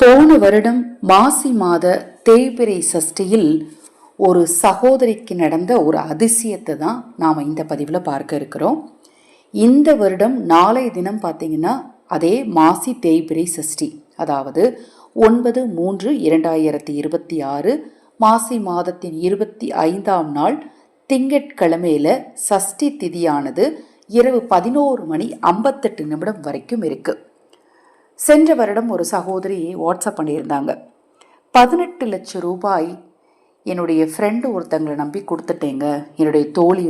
போன வருடம் மாசி மாத தேய்பிறை சஷ்டியில் ஒரு சகோதரிக்கு நடந்த ஒரு அதிசயத்தை தான் நாம் இந்த பதிவில் பார்க்க இருக்கிறோம். இந்த வருடம் நாளை தினம் பார்த்தீங்கன்னா அதே மாசி தேய்பிறை சஷ்டி, அதாவது 9/3/2026 மாசி மாதத்தின் 25ஆம் நாள் திங்கட்கிழமையில சஷ்டி திதியானது இரவு 11:58 வரைக்கும் இருக்கு. சென்ற வருடம் ஒரு சகோதரி வாட்ஸ்அப் பண்ணியிருந்தாங்க, 18 லட்சம் ரூபாய் என்னுடைய ஃப்ரெண்டு ஒருத்தங்களை நம்பி கொடுத்துட்டேங்க. என்னுடைய தோழி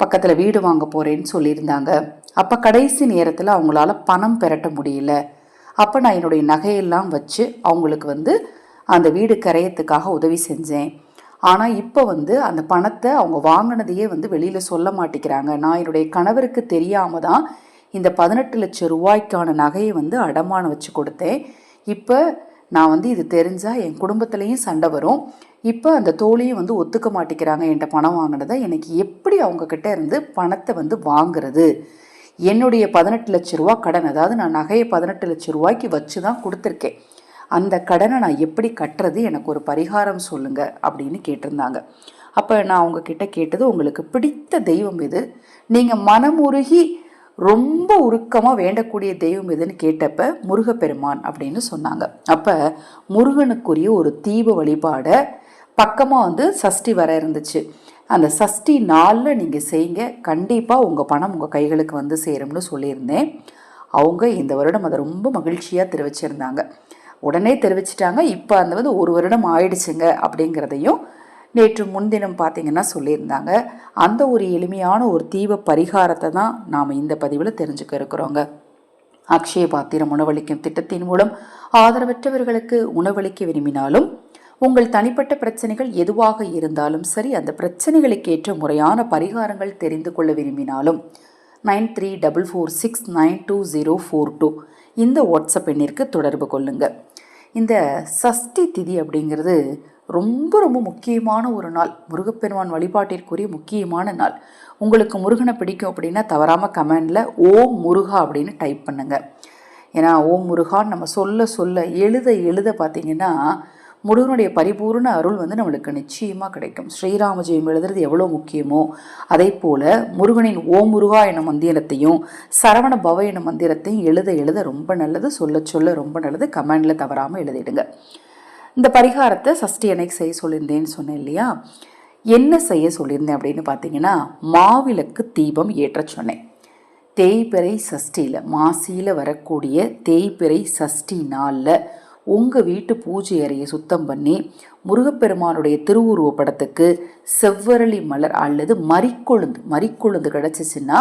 பக்கத்தில் வீடு வாங்க போகிறேன்னு சொல்லியிருந்தாங்க. அப்போ கடைசி நேரத்தில் அவங்களால பணம் பெரட்ட முடியல. அப்போ நான் என்னுடைய நகையெல்லாம் வச்சு அவங்களுக்கு அந்த வீடு கரையத்துக்காக உதவி செஞ்சேன். ஆனால் இப்போ அந்த பணத்தை அவங்க வாங்கினதையே வெளியில் சொல்ல மாட்டேங்கிறாங்க. நான் என்னுடைய கணவருக்கு தெரியாமல் தான் இந்த 18 லட்சம் ரூபாய்க்கான நகையை அடமானம் வச்சு கொடுத்தேன். இப்போ நான் இது தெரிஞ்சால் என் குடும்பத்துலேயும் சண்டை வரும். இப்போ அந்த தோழியும் ஒத்துக்க மாட்டேங்கிறாங்க என்கிட்ட பணம் வாங்கினதை. எனக்கு எப்படி அவங்கக்கிட்ட இருந்து பணத்தை வாங்குறது? என்னுடைய 18 லட்சம் ரூபா கடன், அதாவது நான் நகையை 18 லட்சம் ரூபாய்க்கு வச்சு தான் கொடுத்துருக்கேன். அந்த கடனை நான் எப்படி கட்டுறது? எனக்கு ஒரு பரிகாரம் சொல்லுங்கள் அப்படின்னு கேட்டிருந்தாங்க. அப்போ நான் அவங்கக்கிட்ட கேட்டது, உங்களுக்கு பிடித்த தெய்வம் எது? நீங்கள் மனமுருகி ரொம்ப உருக்கமாக வேண்டக்கூடிய தெய்வம் எதுன்னு கேட்டப்ப முருகப்பெருமான் அப்படின்னு சொன்னாங்க. அப்போ முருகனுக்குரிய ஒரு தீப வழிபாடை பக்கமாக சஷ்டி வர இருந்துச்சு. அந்த சஷ்டி நாளில் நீங்கள் செய்யுங்க, கண்டிப்பாக உங்கள் பணம் உங்கள் கைகளுக்கு சேரும்னு சொல்லியிருந்தேன். அவங்க இந்த வருடம் அதை ரொம்ப மகிழ்ச்சியாக தெரிவிச்சிருந்தாங்க. உடனே தெரிவிச்சிட்டாங்க. இப்போ அந்த ஒரு வருடம் ஆயிடுச்சுங்க அப்படிங்கிறதையும் நேற்று முன்தினம் பார்த்தீங்கன்னா சொல்லியிருந்தாங்க. அந்த ஒரு எளிமையான ஒரு தீப பரிகாரத்தை தான் நாம் இந்த பதிவில் தெரிஞ்சுக்க இருக்கிறோங்க. அக்ஷய பாத்திரம் உணவளிக்கும் திட்டத்தின் மூலம் ஆதரவற்றவர்களுக்கு உணவளிக்க விரும்பினாலும், உங்கள் தனிப்பட்ட பிரச்சனைகள் எதுவாக இருந்தாலும் சரி, அந்த பிரச்சனைகளுக்கேற்ற முறையான பரிகாரங்கள் தெரிந்து கொள்ள விரும்பினாலும் 9344692042 இந்த வாட்ஸ்அப் எண்ணிற்கு தொடர்பு கொள்ளுங்க. இந்த சஷ்டி திதி அப்படிங்கிறது ரொம்ப ரொம்ப முக்கியமான ஒரு நாள், முருகப்பெருமான் வழிபாட்டிற்குரிய முக்கியமான நாள். உங்களுக்கு முருகனை பிடிக்கும் அப்படின்னா தவறாமல் கமெண்டில் ஓம் முருகா அப்படின்னு டைப் பண்ணுங்க. ஏன்னா ஓம் முருகான்னு நம்ம சொல்ல சொல்ல எழுத பார்த்தீங்கன்னா முருகனுடைய பரிபூர்ண அருள் நம்மளுக்கு நிச்சயமாக கிடைக்கும். ஸ்ரீராம ஜெயம் எழுதுறது எவ்வளோ முக்கியமோ அதே போல் முருகனின் ஓம் முருகா எனும் மந்திரத்தையும் சரவண பவ எனும் மந்திரத்தையும் எழுத ரொம்ப நல்லது, சொல்ல ரொம்ப நல்லது. கமெண்டில் தவறாமல் எழுதிடுங்க. இந்த பரிகாரத்தை சஷ்டி அன்னைக்கு செய்ய சொல்லியிருந்தேன்னு சொன்னேன் இல்லையா? என்ன செய்ய சொல்லியிருந்தேன் அப்படின்னு பார்த்தீங்கன்னா, மாவிளக்கு தீபம் ஏற்ற சொன்னேன். தேய்பிறை சஷ்டியில், மாசியில் வரக்கூடிய தேய்பிறை சஷ்டி நாளில் உங்கள் வீட்டு பூஜை அறையை சுத்தம் பண்ணி முருகப்பெருமானுடைய திருவுருவ படத்துக்கு செவ்வரளி மலர் அல்லது மறிக்கொழுந்து கிடச்சிச்சின்னா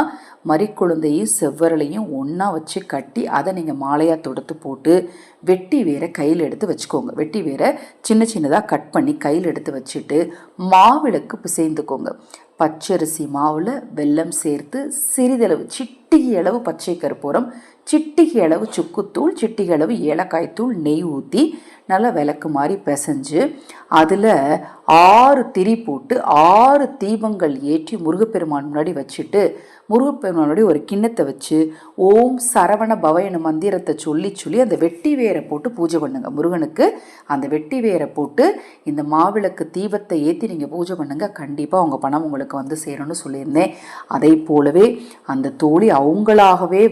மறிக்கொழுந்தையும் செவ்வரளையும் ஒன்றா வச்சு கட்டி அதை நீங்கள் மாலையாக தொடுத்து போட்டு வெட்டி வேரை கையில் எடுத்து வச்சுக்கோங்க. வெட்டி வேரை சின்ன சின்னதாக கட் பண்ணி கையில் எடுத்து வச்சுட்டு மாவிளக்கு பிசைந்துக்கோங்க. பச்சரிசி மாவில் வெல்லம் சேர்த்து சிறிதளவு சிட்டிகை அளவு பச்சை கற்பூரம், சிட்டிகை அளவு சுக்குத்தூள், சிட்டிகை அளவு ஏலக்காய்த்தூள், நெய் ஊற்றி நல்லா விளக்கு மாதிரி பிசைஞ்சு அதில் 6 திரி போட்டு 6 தீபங்கள் ஏற்றி முருகப்பெருமான் முன்னாடி வச்சுட்டு முருகப்பெருமான் முன்னாடி ஒரு கிண்ணத்தை வச்சு ஓம் சரவண பவ எனும் மந்திரத்தை சொல்லி அந்த வெட்டி வேரை போட்டு பூஜை பண்ணுங்க. முருகனுக்கு அந்த வெட்டி வேரை போட்டு இந்த மாவிளக்கு தீபத்தை ஏற்றி நீங்கள் பூஜை பண்ணுங்க. கண்டிப்பாக உங்கள் பணம் உங்களுக்கு சேரும்னு சொல்லியிருந்தேன். அதை போலவே அந்த தோழி அவங்களாகவே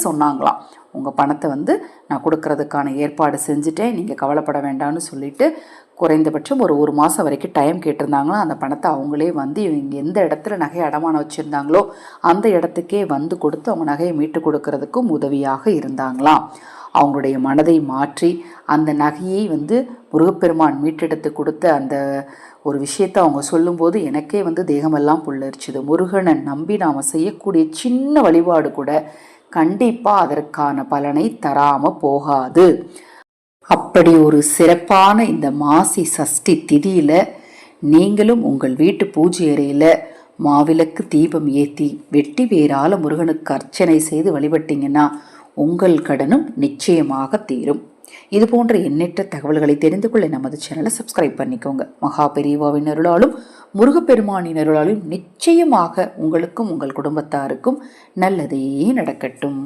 சொன்னாங்களாம், உங்கள் பணத்தை நான் கொடுக்கறதுக்கான ஏற்பாடு செஞ்சுட்டேன், நீங்கள் கவலைப்பட வேண்டாம்னு சொல்லிட்டு குறைந்தபட்சம் ஒரு மாதம் வரைக்கும் டைம் கேட்டிருந்தாங்களோ அந்த பணத்தை அவங்களே இவங்க எந்த இடத்துல நகையை அடமானம் வச்சுருந்தாங்களோ அந்த இடத்துக்கே கொடுத்து அவங்க நகையை மீட்டு கொடுக்கறதுக்கும் உதவியாக இருந்தாங்களாம். அவங்களுடைய மனதை மாற்றி அந்த நகையை முருகப்பெருமான் மீட்டெடுத்து கொடுத்த அந்த ஒரு விஷயத்தை அவங்க சொல்லும்போது எனக்கே தேகமெல்லாம் புல்லரிச்சுது. முருகனை நம்பி நாம் செய்யக்கூடிய சின்ன வழிபாடு கூட கண்டிப்பாக அதற்கான பலனை தராமல் போகாது. அப்படி ஒரு சிறப்பான இந்த மாசி சஷ்டி திதியில் நீங்களும் உங்கள் வீட்டு பூஜை அறையில் மாவிளக்கு தீபம் ஏற்றி வெட்டி வேரால முருகனுக்கு அர்ச்சனை செய்து வழிபட்டீங்கன்னா உங்கள் கடனும் நிச்சயமாக தீரும். இது போன்ற எண்ணற்ற தகவல்களை தெரிந்து கொள்ள நமது சேனலை சப்ஸ்கிரைப் பண்ணிக்கோங்க. மகா பெரியவாவின் அருளாலும் முருகப்பெருமானின் அருளாலும் நிச்சயமாக உங்களுக்கும் உங்கள் குடும்பத்தாருக்கும் நல்லதே நடக்கட்டும்.